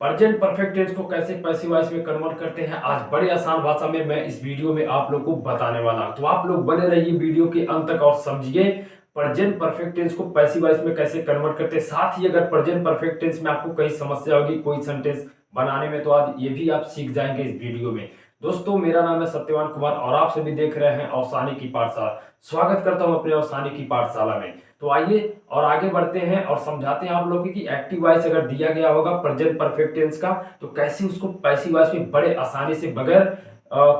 Present perfect tense को कैसे passive voice में कन्वर्ट करते हैं, आज बड़े आसान भाषा में मैं इस वीडियो में आप लोग को बताने वाला हूं। तो आप लोग बने रहिए वीडियो के अंत तक और समझिए प्रेजेंट परफेक्ट टेंस को पैसिव वॉइस में कैसे कन्वर्ट करते हैं। साथ ही अगर प्रेजेंट परफेक्ट टेंस में आपको कहीं समस्या होगी कोई सेंटेंस बनाने में, तो आज ये भी आप सीख जाएंगे इस वीडियो में। दोस्तों, मेरा नाम है सत्यवान कुमार और आप सभी देख रहे हैं औसानी की पाठशाला। स्वागत करता हूं अपने औसानी की पाठशाला में। तो आइए और आगे बढ़ते हैं और समझाते हैं आप लोगों की एक्टिव वॉइस अगर दिया गया होगा प्रेजेंट परफेक्ट टेंस का, तो कैसे उसको पैसिव वॉइस में बड़े आसानी से बगैर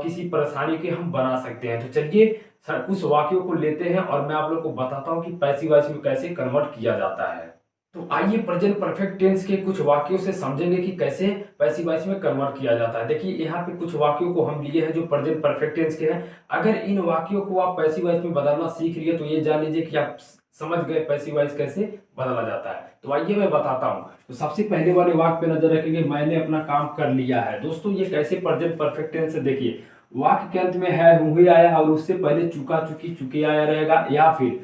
किसी परेशानी के हम बना सकते हैं। तो चलिए कुछ वाक्यों को लेते हैं और मैं आप लोग को बताता हूं कि पैसिव वॉइस में कैसे कन्वर्ट किया जाता है। तो आइए प्रेजेंट परफेक्ट टेंस के कुछ वाक्यों से समझेंगे कि कैसे पैसिव वॉइस में कन्वर्ट किया जाता है। देखिए यहाँ पे कुछ वाक्यों को हम लिए हैं जो प्रेजेंट परफेक्ट टेंस के हैं। अगर इन वाक्यों को आप पैसिव वॉइस में बदलना सीख लिए तो ये जान लीजिए कि आप समझ गए पैसिव वॉइस कैसे बदला जाता है। तो आइए मैं बताता हूं। तो सबसे पहले वाले वाक्य पे नजर रखेंगे, मैंने अपना काम कर लिया है। दोस्तों, ये कैसे प्रेजेंट परफेक्ट टेंस है, देखिए वाक्य के अंत में है हुए आया और उससे पहले चुका चुकी चुके आया रहेगा या फिर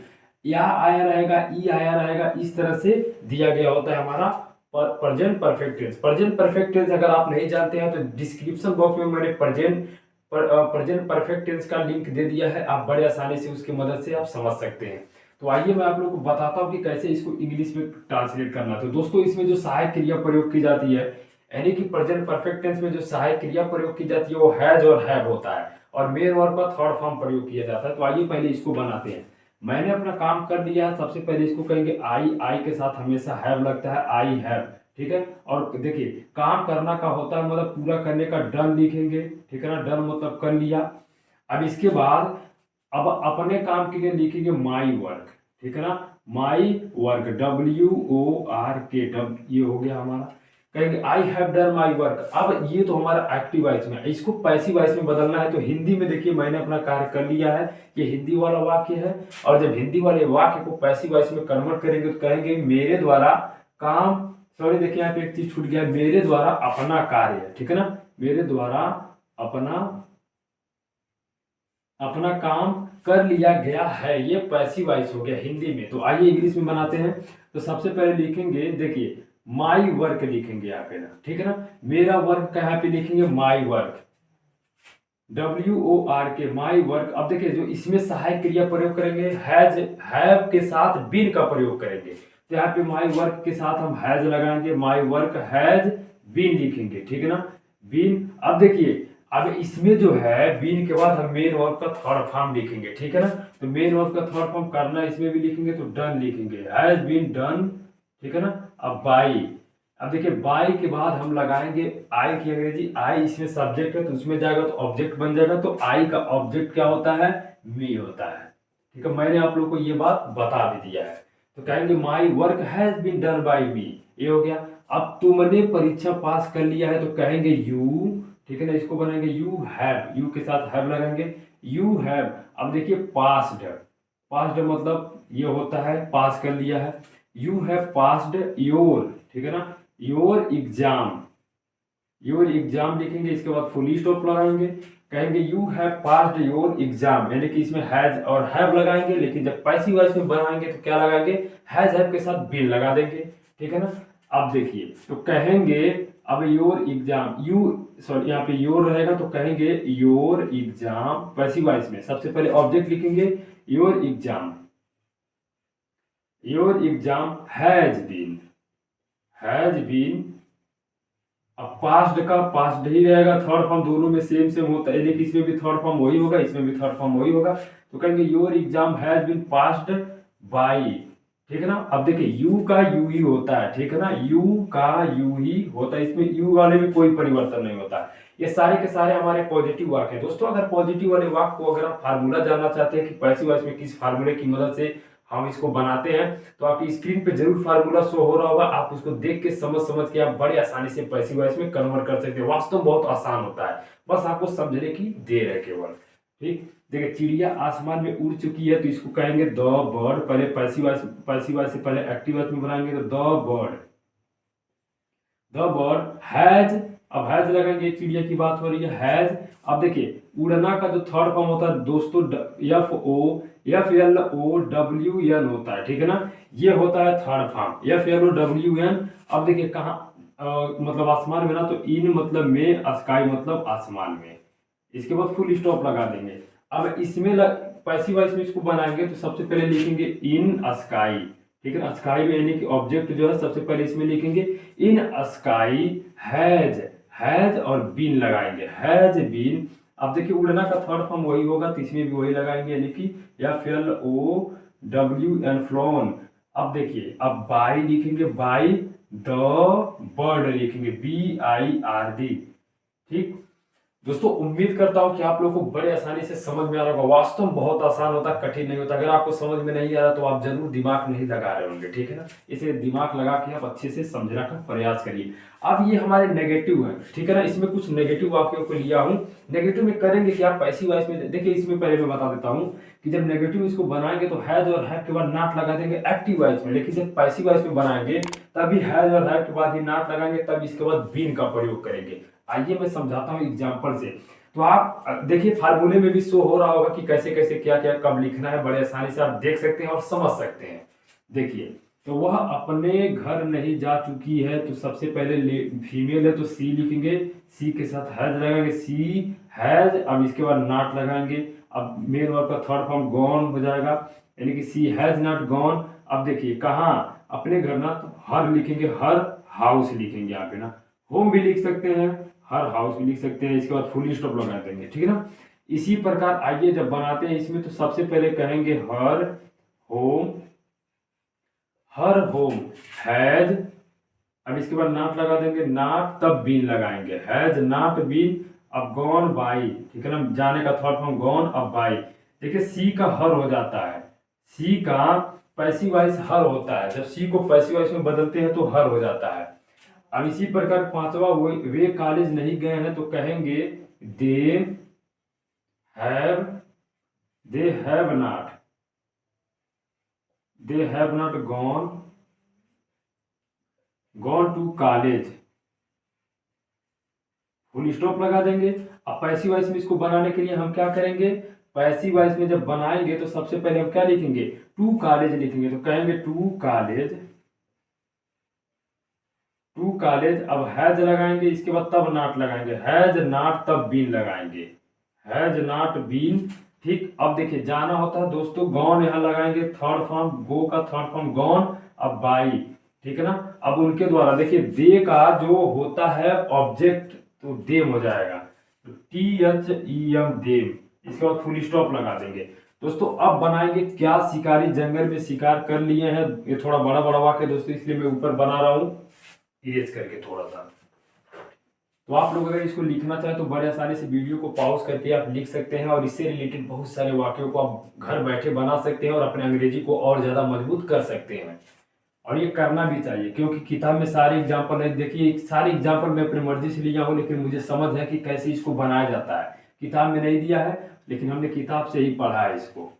या आया रहेगा ई आया रहेगा, इस तरह से दिया गया होता है हमारा present perfect tense. Present perfect tense अगर आप नहीं जानते हैं तो डिस्क्रिप्शन बॉक्स में मैंने प्रेजेंट परफेक्ट टेंस का लिंक दे दिया है, आप बड़े आसानी से उसकी मदद से आप समझ सकते हैं। तो आइए मैं आप लोगों को बताता हूं कि कैसे इसको इंग्लिश में ट्रांसलेट करना। तो दोस्तों, इसमें जो सहायक क्रिया प्रयोग की जाती है, यानी कि प्रेजेंट परफेक्ट टेंस में जो सहायक क्रिया प्रयोग की जाती है वो हैज और हैव होता है और मेन वर्ब का थर्ड फॉर्म प्रयोग किया जाता है। तो आइए पहले इसको बनाते हैं। मैंने अपना काम कर लिया है, सबसे पहले इसको कहेंगे आई के साथ हमेशा हैव लगता है, आई हैव, ठीक है। और देखिए काम करना का होता है मतलब पूरा करने का डन लिखेंगे, ठीक है ना। डन मतलब कर लिया। अब इसके बाद अब अपने काम के लिए लिखेंगे माई वर्क, ठीक है ना। माई वर्क WORK, ये हो गया हमारा। कहेंगे I have done my work. अब ये तो हमारा एक्टिव वॉइस में, इसको पैसिव वॉइस में बदलना है। तो हिंदी में देखिए मैंने अपना कार्य कर लिया है, ये हिंदी वाला वाक्य है। और जब हिंदी वाले वाक्य को पैसिव वॉइस में कन्वर्ट करेंगे तो कहेंगे मेरे द्वारा काम, सॉरी देखिए यहाँ पे एक चीज छूट गया, मेरे द्वारा अपना कार्य, ठीक है ना। मेरे द्वारा अपना अपना काम कर लिया गया है, ये पैसिव वॉइस हो गया हिंदी में। तो आइए इंग्लिश में बनाते हैं। तो सबसे पहले लिखेंगे, देखिए माई वर्क लिखेंगे यहाँ पे ना, ठीक है ना। मेरा वर्क का यहाँ पे लिखेंगे my work, WORK, my work. अब देखिए जो इसमें सहायक क्रिया प्रयोग करेंगे हैज हैव के साथ बीन का प्रयोग करेंगे। तो यहाँ पे माई वर्क के साथ हम हैज लगाएंगे, माई वर्क हैज बीन लिखेंगे, ठीक है ना। बीन। अब देखिए अब इसमें जो है बीन के बाद हम मेन वर्ब का थर्ड फॉर्म लिखेंगे, ठीक है ना। तो मेन वर्ब का थर्ड फॉर्म करना इसमें भी लिखेंगे तो डन लिखेंगे, हैज बीन डन, ठीक है ना। अब बाई, अब देखिए बाई के बाद हम लगाएंगे आई की अंग्रेजी, आई इसमें सब्जेक्ट है तो उसमें जाएगा तो ऑब्जेक्ट बन जाएगा। तो आई का ऑब्जेक्ट क्या होता है, मी होता है, ठीक है। मैंने आप लोग को ये बात बता भी दिया है। तो कहेंगे my work has been done by me, ये हो गया। अब तुमने परीक्षा पास कर लिया है तो कहेंगे यू, ठीक है ना। इसको बनाएंगे यू हैव, यू के साथ हैव लगाएंगे, यू हैव। अब देखिए पास्ड, पास्ड मतलब ये होता है पास कर लिया है, यू हैव पास्ड योर, ठीक है ना, योर एग्जाम, योर एग्जाम लिखेंगे। इसके बाद फुल स्टॉप लगाएंगे, कहेंगे you have passed your exam, यानी कि इसमें हैज और हैव लगाएंगे, लेकिन जब पैसिव वॉइस में बनाएंगे तो क्या लगाएंगे, हैज हैव के साथ बीन लगा देंगे, ठीक है ना। अब देखिए तो कहेंगे अब योर एग्जाम, यू सॉरी यहाँ पे योर रहेगा तो कहेंगे योर एग्जाम पैसिव वॉइस में सबसे पहले ऑब्जेक्ट लिखेंगे your exam, your exam has been, has been. अब पास्ड का पास्ड ही रहेगा, थर्ड फॉर्म दोनों में सेम सेम होता है, यानी कि इसमें भी थर्ड फॉर्म वही होगा, इसमें भी थर्ड फॉर्म वही होगा। तो कहेंगे your exam has been passed by, ठीक है ना। अब देखिए यू का यू ही होता है, ठीक है ना, यू का यू ही होता है, इसमें यू वाले में कोई परिवर्तन नहीं होता। ये सारे के सारे हमारे पॉजिटिव वाक्य हैं। दोस्तों, अगर पॉजिटिव वाले वाक्य को अगर आप फार्मूला जानना चाहते हैं कि पैसिव वॉइस में किस फार्मूले की मदद से हम इसको बनाते हैं, तो आपकी स्क्रीन पे जरूर फार्मूला शो हो रहा होगा, आप उसको देख के समझ के आप बड़ी आसानी से पैसिव वॉइस में कन्वर्ट कर सकते हैं। वास्तव में बहुत आसान होता है, बस आपको समझने की देर है केवल, ठीक। देखिए चिड़िया आसमान में उड़ चुकी है तो इसको कहेंगे द बर्ड, पहले पैसिव वॉइस से पहले एक्टिव वॉइस में बनाएंगे तो the bird, the bird has. अब हैज लगाएंगे, चिड़िया की बात हो रही है, हैज। अब देखिए उड़ना का जो थर्ड फॉर्म होता है दोस्तों FOLWN होता है, ठीक है ना। ये होता है थर्ड फॉर्म FLOWN। अब देखिए कहाँ मतलब आसमान में ना, तो इन मतलब में, स्काई मतलब आसमान में, इसके बाद फुल स्टॉप लगा देंगे। अब इसमें पैसिव वॉइस में इसको बनाएंगे तो सबसे पहले लिखेंगे इन स्काई, ठीक है ना। स्काई में यानी कि ऑब्जेक्ट जो है सबसे पहले इसमें लिखेंगे इन स्काई हैज, हैज और बीन लगाएंगे, हैज बीन। अब देखिए उड़ना का थर्ड फॉर्म वही होगा तो इसमें भी वही लगाएंगे, यानी कि FLOWN फ्लोन। अब देखिए अब बाई लिखेंगे, बाई द बर्ड लिखेंगे, BIRD। ठीक दोस्तों, उम्मीद करता हूं कि आप लोगों को बड़े आसानी से समझ में आ रहा होगा। वास्तव में बहुत आसान होता, कठिन नहीं होता। अगर आपको समझ में नहीं आ रहा तो आप जरूर दिमाग नहीं लगा रहे होंगे, ठीक है ना। इसे दिमाग लगा के आप अच्छे से समझने का प्रयास करिए। अब ये हमारे नेगेटिव है, ठीक है ना। इसमें कुछ नेगेटिव वाक्यों को लिया हूँ। नेगेटिव में करेंगे कि आप पैसिव वॉइस में देखिए, इसमें पहले मैं बता देता हूँ कि जब नेगेटिव इसको बनाएंगे तो हैज और हैव के बाद नॉट लगा देंगे एक्टिव वॉइस में, लेकिन जब पैसिव वॉइस में बनाएंगे तभी हैज और हैव के बाद ही नॉट लगाएंगे, तब इसके बाद बीन का प्रयोग करेंगे। आइए मैं समझाता हूँ एग्जाम्पल से। तो आप देखिए फार्मूले में भी शो हो रहा होगा कि कैसे कैसे क्या क्या कब लिखना है, बड़े आसानी से आप देख सकते हैं और समझ सकते हैं। देखिए तो वह अपने घर नहीं जा चुकी है, तो सबसे पहले फीमेल है तो सी लिखेंगे, सी के साथ हैज लगाएंगे, सी हैज। अब इसके बाद नॉट लगाएंगे। अब मेन वर्ब का थर्ड फॉर्म गॉन हो जाएगा, यानी कि सी हैज नॉट गॉन। अब देखिए कहाँ अपने घर ना, तो हर लिखेंगे, हर हाउस लिखेंगे यहाँ पे ना, होम भी लिख सकते हैं, हर हाउस भी लिख सकते हैं। इसके बाद फुल स्टॉप लगा देंगे, ठीक है ना। इसी प्रकार आइए जब बनाते हैं इसमें, तो सबसे पहले कहेंगे हर होम, हर होम हैज। अब इसके बाद नॉट लगा देंगे, नॉट तब बीन लगाएंगे, हैज नॉट बीन। अब गॉन बाई, ठीक है ना, जाने का थर्ड फॉर्म गॉन, अब बाई। देखिए सी का हर हो जाता है, सी का पैसिव वॉइस हर होता है, जब सी को पैसिव वॉइस में बदलते हैं तो हर हो जाता है। अब इसी प्रकार पांचवा, वे कॉलेज नहीं गए हैं, तो कहेंगे they have, they have not, they have not gone, gone to college. Full stop लगा देंगे। अब पैसिव वॉइस में इसको बनाने के लिए हम क्या करेंगे, पैसिव वॉइस में जब बनाएंगे तो सबसे पहले हम क्या लिखेंगे, टू कॉलेज लिखेंगे, तो कहेंगे टू कॉलेज, टू कॉलेज। अब हैज लगाएंगे, इसके बाद तब नॉट लगाएंगे, हैज नॉट तब बीन लगाएंगे, हैज नॉट बीन। ठीक, अब देखिए जाना होता है दोस्तों, गॉन यहाँ लगाएंगे, थर्ड फॉर्म गो का थर्ड फॉर्म गॉन, अब बाई, ठीक है ना। अब उनके द्वारा देखिए दे का जो होता है ऑब्जेक्ट, तो देम हो जाएगा, तो THEM देम। इसके बाद फुल स्टॉप लगा देंगे। दोस्तों अब बनाएंगे, क्या शिकारी जंगल में शिकार कर लिए हैं। ये थोड़ा बड़ा बड़ा वाक्य दोस्तों, इसलिए मैं ऊपर बना रहा हूँ इरेज करके थोड़ा सा। तो आप लोग अगर इसको लिखना चाहें तो बड़े आसानी से वीडियो को पॉज करके आप लिख सकते हैं, और इससे रिलेटेड बहुत सारे वाक्यों को आप घर बैठे बना सकते हैं और अपने अंग्रेजी को और ज़्यादा मजबूत कर सकते हैं। और ये करना भी चाहिए, क्योंकि किताब में सारे एग्जाम्पल नहीं, देखिए सारे एग्जाम्पल मैं अपनी मर्जी से लिया हूँ, लेकिन मुझे समझ है कि कैसे इसको बनाया जाता है। किताब में नहीं दिया है, लेकिन हमने किताब से ही पढ़ा है इसको।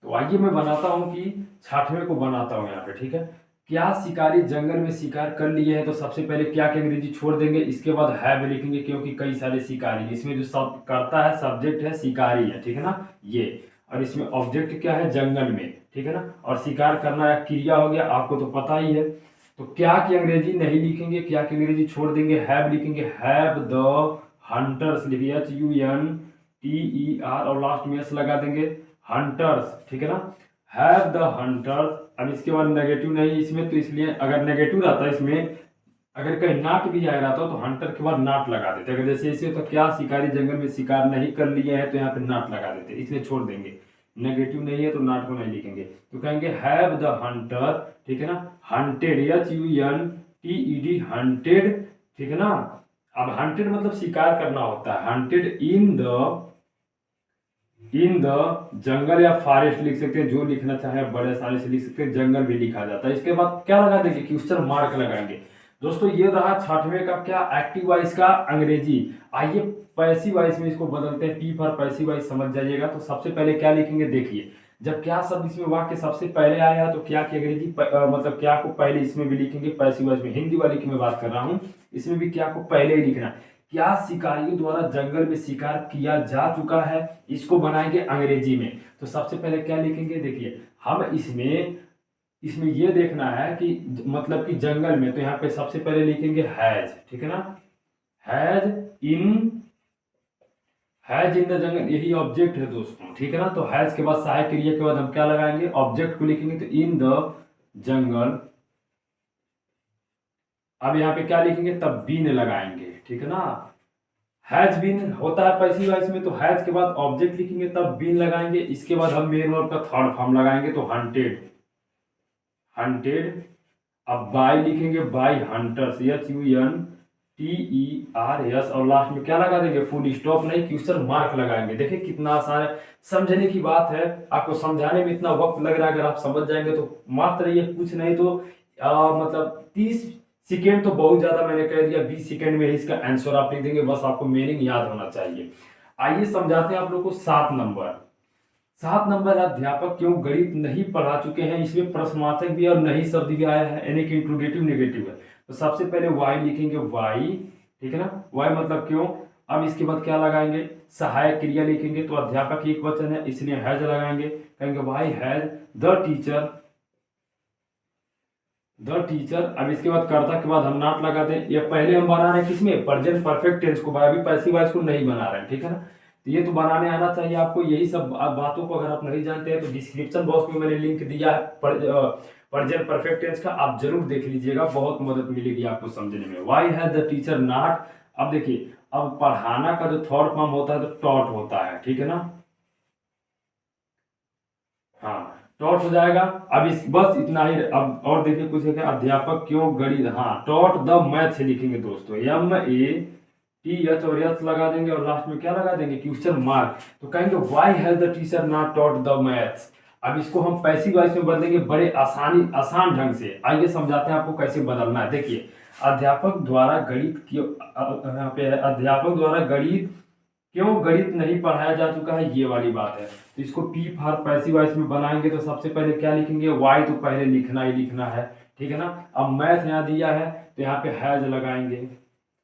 तो आइए मैं बनाता हूं कि छठवें को बनाता हूं यहाँ पे, ठीक है। क्या शिकारी जंगल में शिकार कर लिए हैं, तो सबसे पहले क्या की अंग्रेजी छोड़ देंगे, इसके बाद हैव लिखेंगे, क्योंकि कई सारे शिकारी, इसमें जो सब करता है सब्जेक्ट है शिकारी है, ठीक है ना ये। और इसमें ऑब्जेक्ट क्या है, जंगल में, ठीक है ना। और शिकार करना एक क्रिया हो गया, आपको तो पता ही है। तो क्या की अंग्रेजी नहीं लिखेंगे, क्या की अंग्रेजी छोड़ देंगे, हैव लिखेंगे, हैव द हंटर्स लिखिए, HUNTER, और लास्ट में एस लगा देंगे, हंटर्स, ठीक है ना, हैव द हंटर्स। अब इसके बाद नेगेटिव नहीं इसमें, तो इसलिए अगर नेगेटिव रहता है इसमें, अगर कहीं नाट भी आया रहता तो हंटर के बाद नाट लगा देते। अगर जैसे ऐसे तो क्या शिकारी जंगल में शिकार नहीं कर लिए हैं, तो यहाँ पे नाट लगा देते, इसलिए छोड़ देंगे। नेगेटिव नहीं है तो नाट को नहीं लिखेंगे, तो कहेंगे हैव द हंटर, ठीक है ना, हंटेड, HUNTED, हंटेड, ठीक है ना। अब हंटेड मतलब शिकार करना होता है, हंटेड इन द जंगल, या फॉरेस्ट लिख सकते हैं, जो लिखना चाहे बड़े आसानी से लिख सकते हैं, जंगल भी लिखा जाता है। इसके बाद क्या लगा देंगे, क्वेश्चन मार्क लगाएंगे। दोस्तों ये रहा छठवें का क्या, एक्टिव वॉइस का अंग्रेजी। आइए पैसिव वॉइस में इसको बदलते हैं, P फॉर पैसिव वॉइस समझ जाइएगा। तो सबसे पहले क्या लिखेंगे, देखिए जब क्या शब्द इसमें वाक्य सबसे पहले आया तो क्या की अंग्रेजी मतलब क्या को पहले इसमें भी लिखेंगे, पैसिव वॉइस में, हिंदी वाली की मैं बात कर रहा हूँ, इसमें भी क्या को पहले ही लिखना। क्या शिकारियों द्वारा जंगल में शिकार किया जा चुका है, इसको बनाएंगे अंग्रेजी में। तो सबसे पहले क्या लिखेंगे, देखिए हम इसमें इसमें ये देखना है कि मतलब कि जंगल में, तो यहाँ पे सबसे पहले लिखेंगे हैज, ठीक है ना, has in has in the jungle, यही ऑब्जेक्ट है दोस्तों, ठीक है ना। तो हैज के बाद सहायक क्रिया के बाद हम क्या लगाएंगे, ऑब्जेक्ट को लिखेंगे, तो इन द जंगल। अब यहाँ पे क्या लिखेंगे, तब बीन लगाएंगे, ठीक है ना। हैज बीन होता है पैसिव वॉइस में, तो हैज के बाद ऑब्जेक्ट लिखेंगे तब बीन लगाएंगे। इसके बाद हम मेन वर्ब का थर्ड फॉर्म लगाएंगे, तो हंटेड, हंटेड। अब बाय लिखेंगे, बाय हंटर्स, HUNTERS, और लास्ट में क्या लगा देंगे, फुल स्टॉप नहीं, क्वेश्चन मार्क लगाएंगे। देखिए कितना आसान है, समझने की बात है। आपको समझाने में इतना वक्त लग रहा है, अगर आप समझ जाएंगे तो मात्र ये कुछ नहीं तो मतलब 30 सेकेंड तो बहुत ज्यादा मैंने कह दिया, 20 सेकेंड में ही इसका आंसर आप लिख देंगे, बस आपको मीनिंग याद होना चाहिए। आइए समझाते हैं आप लोग को 7 नंबर। 7 नंबर, अध्यापक क्यों गणित नहीं पढ़ा चुके हैं। इसमें प्रश्नवाचक भी और नहीं शब्द भी आया है, यानी कि इंट्रोगेटिव नेगेटिव है। तो सबसे पहले वाई लिखेंगे, वाई, ठीक है ना, वाई मतलब क्यों। अब इसके बाद क्या लगाएंगे, सहायक क्रिया लिखेंगे, तो अध्यापक एक वचन है इसलिए हैज लगाएंगे, कहेंगे why has the teacher, the teacher. अब इसके बाद कर्ता के बाद हम नॉट लगा दें। ये पहले हम बना रहे हैं किसमें, प्रेजेंट परफेक्ट टेंस को, अभी पैसिव वॉइस को नहीं बना रहे हैं, ठीक है ना। तो ये तो बनाने आना चाहिए आपको। यही सब बातों को अगर आप नहीं जानते हैं तो डिस्क्रिप्शन बॉक्स में मैंने लिंक दिया है प्रेजेंट परफेक्ट टेंस का, आप जरूर देख लीजिएगा, बहुत मदद मिलेगी आपको समझने में। Why has the teacher not. अब देखिए, अब पढ़ाना का जो थर्ड फॉर्म होता है तो टॉट होता है, ठीक है ना, हाँ टॉट हो जाएगा। अब इस बस इतना ही। अब और देखिए कुछ है क्या, अध्यापक क्यों गणित, हाँ टॉट द मैथ से लिखेंगे दोस्तों, MATH और यस लगा देंगे, और लास्ट में क्या लगा देंगे, क्वेश्चन मार्क। तो कहेंगे why has the teacher not taught the maths. अब इसको हम पैसिव वॉइस में बदलेंगे बड़े आसान ढंग से। आइए समझाते हैं आपको कैसे बदलना है। देखिए, अध्यापक द्वारा गणित क्यों, यहाँ पे है, अध्यापक द्वारा गणित क्यों गणित नहीं पढ़ाया जा चुका है, ये वाली बात है। तो इसको पी फॉर पैसिव वॉइस में बनाएंगे, तो सबसे पहले क्या लिखेंगे, वाई तो पहले लिखना ही लिखना है, ठीक है ना। अब मैथ यहाँ दिया है तो यहाँ पे हैज लगाएंगे,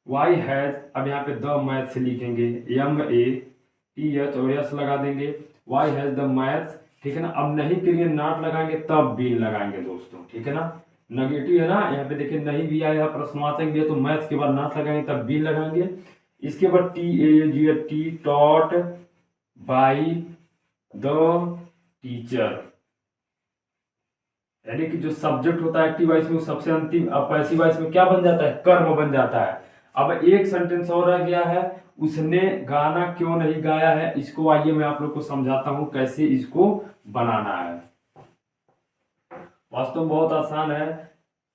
वाई हैज। अब यहाँ पे द मैथ्स लिखेंगे, MATH और यस लगा देंगे, वाई हैज द मैथ्स, ठीक है ना। अब नहीं के लिए नॉट लगाएंगे तब बीन लगाएंगे दोस्तों, ठीक है ना। नेगेटिव है ना, यहाँ पे देखिए नहीं भी आया, प्रश्नवाचक भी है, तो मैथ्स के बाद नॉट लगाएंगे तब बीन लगाएंगे। इसके बाद TAUGT, taught by the teacher, यानी कि जो सब्जेक्ट होता है एक्टिव वॉइस में, सबसे अंतिम पैसिव वॉइस में क्या बन जाता है, कर्म बन जाता है। अब एक सेंटेंस और रह गया है, उसने गाना क्यों नहीं गाया है। इसको आइए मैं आप लोग को समझाता हूं कैसे इसको बनाना है। वास्तव में बहुत आसान है,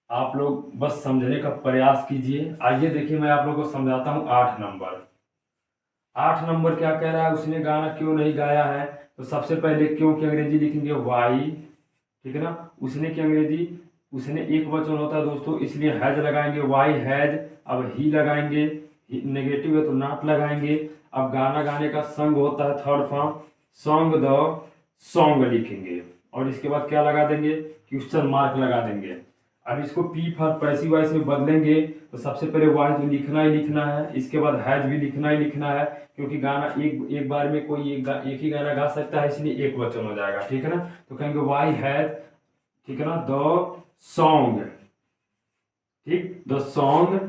आप लोग बस समझने का प्रयास कीजिए। आइए देखिए मैं आप लोग को समझाता हूँ। 8 नंबर, 8 नंबर क्या कह रहा है, उसने गाना क्यों नहीं गाया है। तो सबसे पहले क्यों की अंग्रेजी लिखेंगे वाई, ठीक है ना। उसने की अंग्रेजी, उसने एक वचन होता है दोस्तों, इसलिए हैज लगाएंगे, वाई हैज। अब ही लगाएंगे, नेगेटिव है तो नॉट लगाएंगे। अब गाना गाने का संग होता है third form, song the song लिखेंगे, और इसके बाद क्या लगा देंगे, क्वेश्चन मार्क लगा देंगे। अब इसको पी फॉर पैसिव वॉइस में बदलेंगे, तो सबसे पहले वाई तो लिखना ही लिखना है, इसके बाद हैज भी लिखना ही लिखना है, क्योंकि गाना एक बार में कोई एक ही गाना गा सकता है, इसलिए एक वचन हो जाएगा, ठीक है ना। तो कहेंगे वाई हैज, ठीक है ना, द सॉन्ग, ठीक, द सॉन्ग।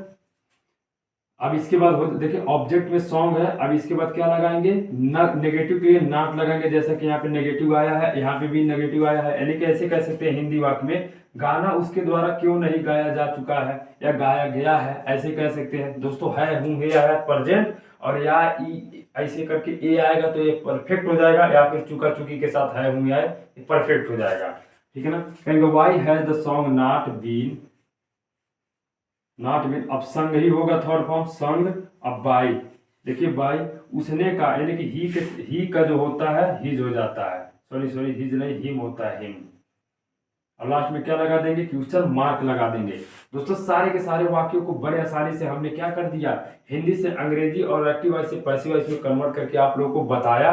अब इसके बाद देखिए ऑब्जेक्ट में सॉन्ग है। अब इसके बाद क्या लगाएंगे, नेगेटिव के लिए नॉट लगाएंगे, जैसा कि यहाँ पे नेगेटिव आया है, यहाँ पे भी नेगेटिव आया है, यानी कि ऐसे कह सकते हैं हिंदी वाक्य में, गाना उसके द्वारा क्यों नहीं गाया जा चुका है या गाया गया है, ऐसे कह सकते हैं दोस्तों। है, हूँ, है आया प्रेजेंट, और या ऐसे करके ए आएगा तो ये परफेक्ट हो जाएगा, या फिर चुका चुकी के साथ है, हूँ, आए परफेक्ट हो जाएगा, ठीक है ना। कहेंगे why has the song not been, not been. अब संग ही होगा थर्ड फॉर्म, संग। अब बाई, देखिए बाई उसने का, यानी कि ही का जो होता है हिज हो जाता है, सॉरी हिज नहीं, हिम होता है, हिम। और लास्ट में क्या लगा देंगे, क्वेश्चन मार्क लगा देंगे। दोस्तों सारे के सारे वाक्यों को बड़े आसानी से हमने क्या कर दिया, हिंदी से अंग्रेजी और एक्टिव वॉइस से पैसिव वॉइस में कन्वर्ट करके आप लोगों को बताया।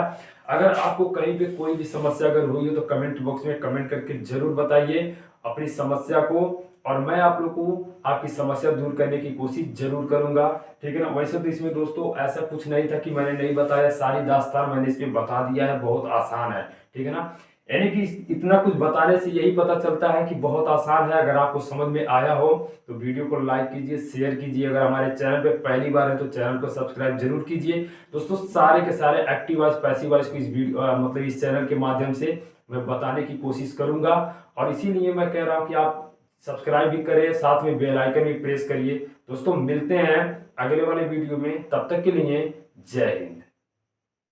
अगर आपको कहीं पे कोई भी समस्या अगर हुई हो तो कमेंट बॉक्स में कमेंट करके जरूर बताइए अपनी समस्या को, और मैं आप लोग को आपकी समस्या दूर करने की कोशिश जरूर करूंगा, ठीक है ना। वैसे तो इसमें दोस्तों ऐसा कुछ नहीं था कि मैंने नहीं बताया, सारी दास्तान मैंने इसमें बता दिया है, बहुत आसान है, ठीक है ना। यानी कि इतना कुछ बताने से यही पता चलता है कि बहुत आसान है। अगर आपको समझ में आया हो तो वीडियो को लाइक कीजिए, शेयर कीजिए। अगर हमारे चैनल पे पहली बार है तो चैनल को सब्सक्राइब जरूर कीजिए। दोस्तों सारे के सारे एक्टिव वॉइस पैसिव वॉइस को इस वीडियो मतलब इस चैनल के माध्यम से मैं बताने की कोशिश करूंगा, और इसीलिए मैं कह रहा हूँ कि आप सब्सक्राइब भी करें, साथ में बेल आइकन भी प्रेस करिए। दोस्तों मिलते हैं अगले वाले वीडियो में, तब तक के लिए जय हिंद।